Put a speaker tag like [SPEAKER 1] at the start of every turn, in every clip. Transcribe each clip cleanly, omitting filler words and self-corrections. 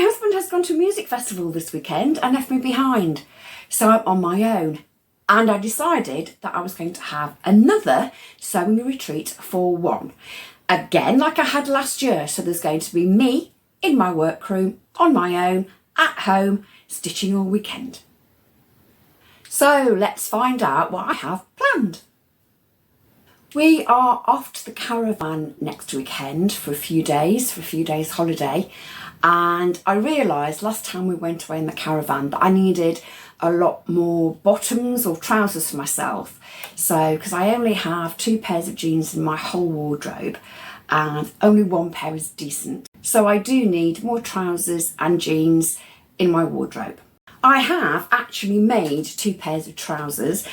[SPEAKER 1] My husband has gone to a music festival this weekend and left me behind, so I'm on my own. And I decided that I was going to have another sewing retreat for one. Again, like I had last year, so there's going to be me in my workroom, on my own, at home, stitching all weekend. So let's find out what I have planned. We are off to the caravan next weekend for a few days holiday, and I realised last time we went away in the caravan that I needed a lot more bottoms or trousers for myself. So, because I only have 2 pairs of jeans in my whole wardrobe and only 1 pair is decent. So I do need more trousers and jeans in my wardrobe. I have actually made 2 pairs of trousers.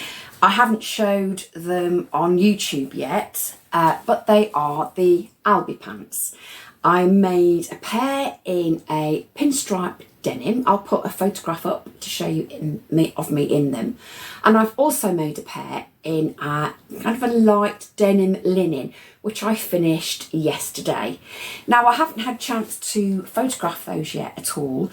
[SPEAKER 1] I haven't showed them on YouTube yet, but they are the Albi pants. I made a pair in a pinstripe denim. I'll put a photograph up to show you of me in them. And I've also made a pair in a kind of a light denim linen, which I finished yesterday. Now, I haven't had a chance to photograph those yet at all,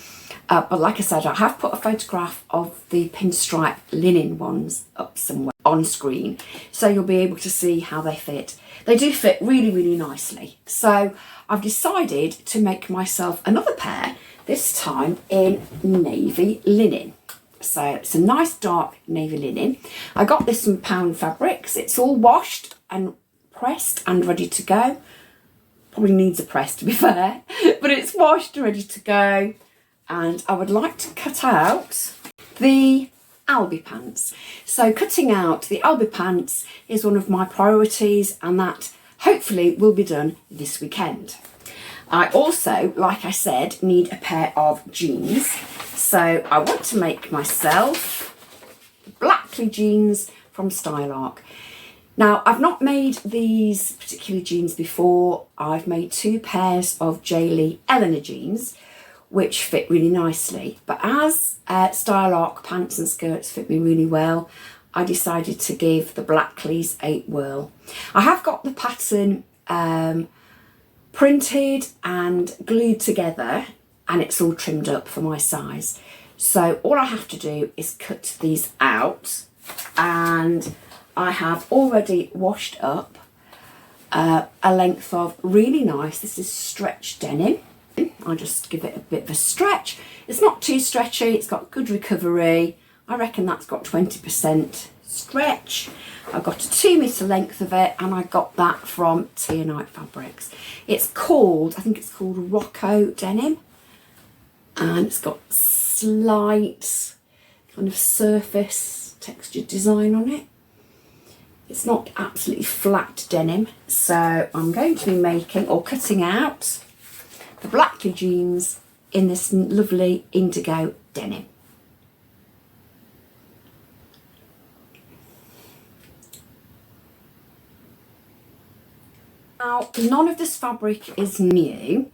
[SPEAKER 1] but like I said, I have put a photograph of the pinstripe linen ones up somewhere on screen, so you'll be able to see how they fit. They do fit really, really nicely. So I've decided to make myself another pair, this time in navy linen. So it's a nice dark navy linen. I got this from Pound Fabrics. It's all washed and pressed and ready to go. Probably needs a press, to be fair, but it's washed and ready to go. And I would like to cut out the Albi pants. So cutting out the Albi pants is one of my priorities, and that hopefully will be done this weekend. I also, like I said, need a pair of jeans. So I want to make myself Blackley jeans from Stylark. Now, I've not made these particular jeans before. I've made 2 pairs of J. Lee Eleanor jeans, which fit really nicely. But as Stylark pants and skirts fit me really well, I decided to give the Blackleys a whirl. I have got the pattern printed and glued together, and it's all trimmed up for my size. So all I have to do is cut these out, and I have already washed up a length of really nice, this is stretch denim. I'll just give it a bit of a stretch. It's not too stretchy, it's got good recovery. I reckon that's got 20% stretch. I've got a 2 metre length of it, and I got that from Tiernite Fabrics. It's called, I think it's called Rocco denim, and it's got slight kind of surface textured design on it. It's not absolutely flat denim, so I'm going to be making or cutting out the Blackley jeans in this lovely indigo denim. Now, none of this fabric is new.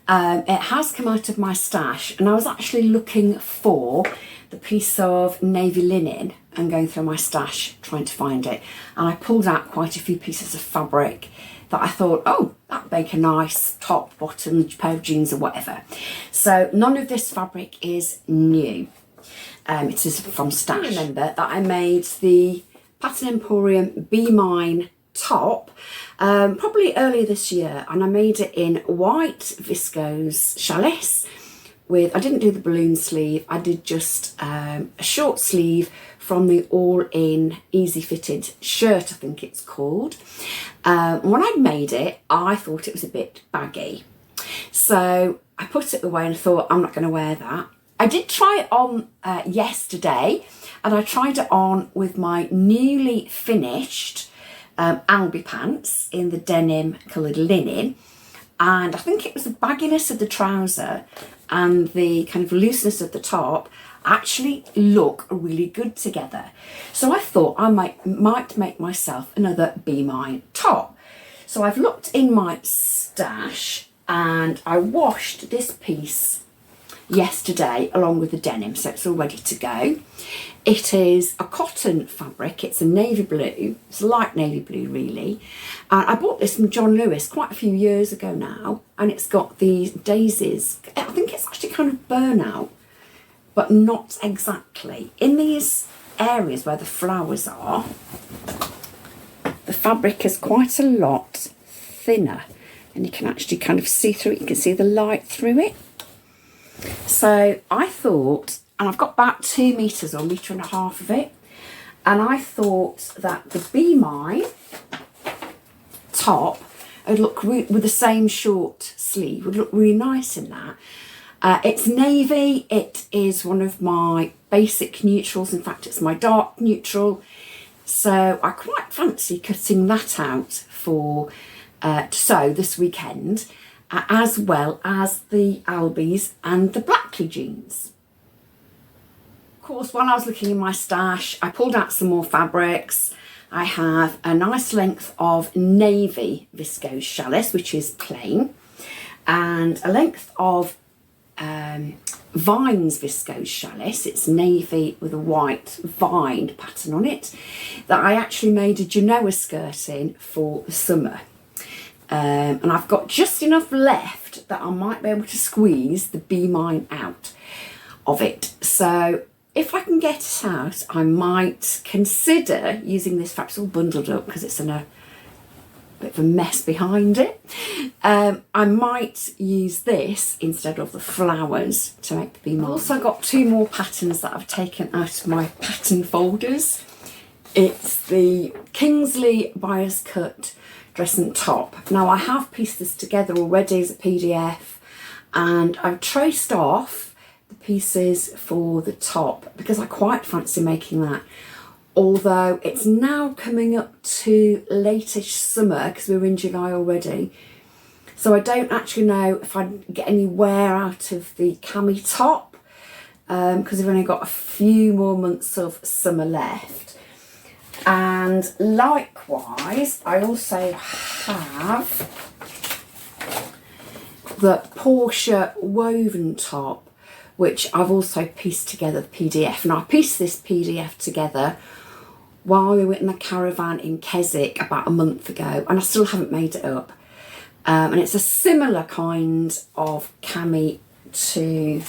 [SPEAKER 1] It has come out of my stash, and I was actually looking for the piece of navy linen and going through my stash trying to find it, and I pulled out quite a few pieces of fabric that I thought, oh, that'd make a nice top, bottom, pair of jeans or whatever. So none of this fabric is new. It is from stash. I remember that I made the Pattern Emporium Be Mine top probably earlier this year, and I made it in white viscose challis with, I didn't do the balloon sleeve, I did just a short sleeve from the All-In Easy Fitted shirt, I think it's called. When I made it, I thought it was a bit baggy, so I put it away and I thought, I'm not going to wear that. I did try it on yesterday, and I tried it on with my newly finished Albi pants in the denim coloured linen, and I think it was the bagginess of the trouser and the kind of looseness of the top actually look really good together. So I thought I might make myself another Be Mine top. So I've looked in my stash, and I washed this piece yesterday along with the denim, so it's all ready to go. It is a cotton fabric, it's a navy blue, it's a light navy blue really. And I bought this from John Lewis quite a few years ago now, and it's got these daisies, I think it's it's actually kind of burnout, but not exactly. In these areas where the flowers are, the fabric is quite a lot thinner, and you can actually kind of see through it. You can see the light through it. So I thought, and I've got about 2 metres or 1.5 metres of it, and I thought that the Be Mine top would look with the same short sleeve, would look really nice in that. It's navy. It is one of my basic neutrals. In fact, it's my dark neutral. So I quite fancy cutting that out for to sew this weekend, as well as the Albies and the Blackley jeans. Of course, while I was looking in my stash, I pulled out some more fabrics. I have a nice length of navy viscose challis, which is plain, and a length of Vines viscose challis. It's navy with a white vine pattern on it, that I actually made a Genoa skirt in for the summer. And I've got just enough left that I might be able to squeeze the Be Mine out of it. So if I can get it out, I might consider using this fabric. It's all bundled up because it's in a bit of a mess behind it. I might use this instead of the flowers to make the Be Mine. I've also got 2 more patterns that I've taken out of my pattern folders. It's the Kingsley Bias Cut dress and top. Now I have pieced this together already as a PDF, and I've traced off the pieces for the top because I quite fancy making that. Although it's now coming up to late-ish summer because we're in July already. So I don't actually know if I get any wear out of the cami top because we've only got a few more months of summer left. And likewise, I also have the Portia woven top, which I've also pieced together the PDF. And I pieced this PDF together while we were in the caravan in Keswick about a month ago, and I still haven't made it up. And it's a similar kind of cami to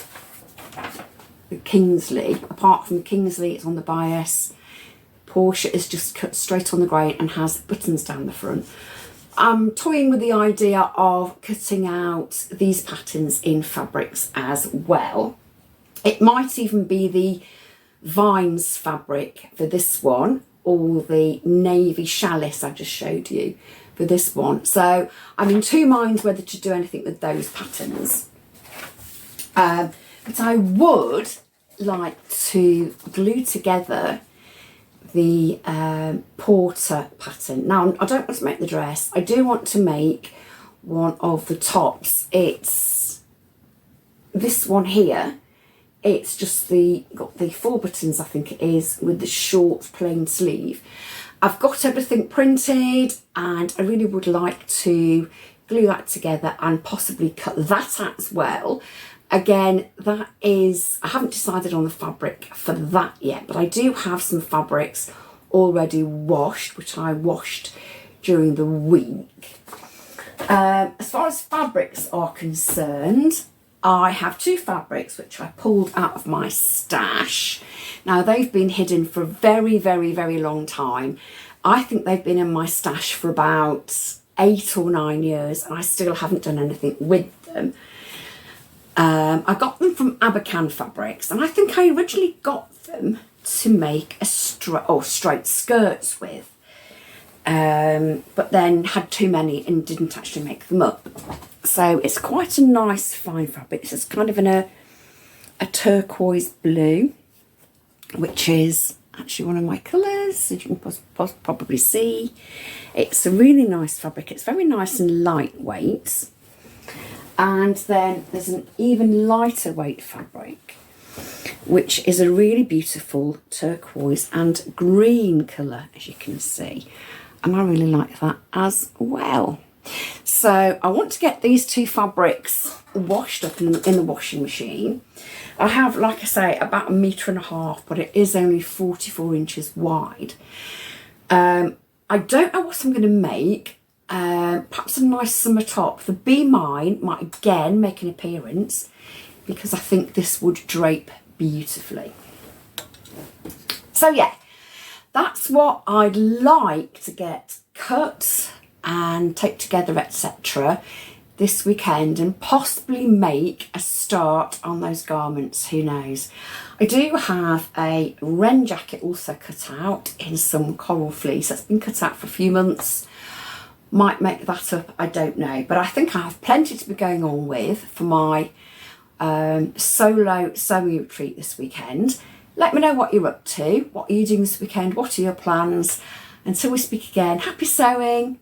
[SPEAKER 1] the Kingsley. Apart from Kingsley, it's on the bias. Portia is just cut straight on the grain and has buttons down the front. I'm toying with the idea of cutting out these patterns in fabrics as well. It might even be the Vines fabric for this one, or the navy challis I just showed you for this one. So I'm in 2 minds whether to do anything with those patterns. But I would like to glue together the Porter pattern. Now, I don't want to make the dress. I do want to make one of the tops. It's this one here. It's just got the 4 buttons, I think it is, with the short plain sleeve. I've got everything printed, and I really would like to glue that together and possibly cut that out as well. Again, that is, I haven't decided on the fabric for that yet, but I do have some fabrics already washed, which I washed during the week. As far as fabrics are concerned, I have 2 fabrics which I pulled out of my stash. Now, they've been hidden for a very, very, very long time. I think they've been in my stash for about 8 or 9 years, and I still haven't done anything with them. I got them from Abercan Fabrics, and I think I originally got them to make a straight skirts with, but then had too many and didn't actually make them up. So it's quite a nice fine fabric. This is kind of in a turquoise blue, which is actually one of my colours, as you can probably see. It's a really nice fabric. It's very nice and lightweight. And then there's an even lighter weight fabric, which is a really beautiful turquoise and green colour, as you can see. And I really like that as well. So I want to get these 2 fabrics washed up in the washing machine. I have, like I say, about 1.5 meters, but it is only 44 inches wide. I don't know what I'm going to make. Perhaps a nice summer top. The Be Mine might again make an appearance because I think this would drape beautifully. So yeah, that's what I'd like to get cut and take together, etc. this weekend, and possibly make a start on those garments, who knows. I do have a wren jacket also cut out in some coral fleece that's been cut out for a few months. Might make that up, I don't know, but I think I have plenty to be going on with for my solo sewing retreat this weekend. Let me know what you're up to, what are you doing this weekend, what are your plans. Until we speak again, happy sewing.